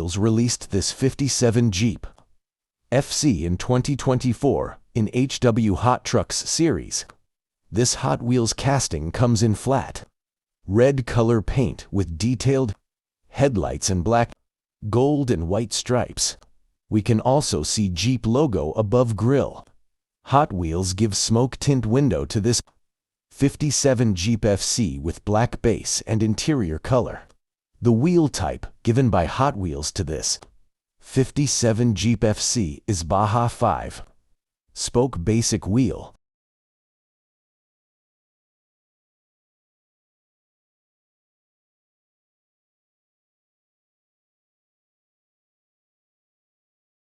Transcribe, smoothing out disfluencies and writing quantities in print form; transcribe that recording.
Wheels released this 57 Jeep.FC in 2024 in HW Hot Trucks series. This Hot Wheels casting comes in flat red color paint with detailed headlights and black, gold and white stripes. We can also see Jeep logo above grille. Hot Wheels gives smoke tint window to this 57 Jeep.FC with black base and interior color. The wheel type given by Hot Wheels to this 57 Jeep.FC is Baja 5 spoke basic wheel.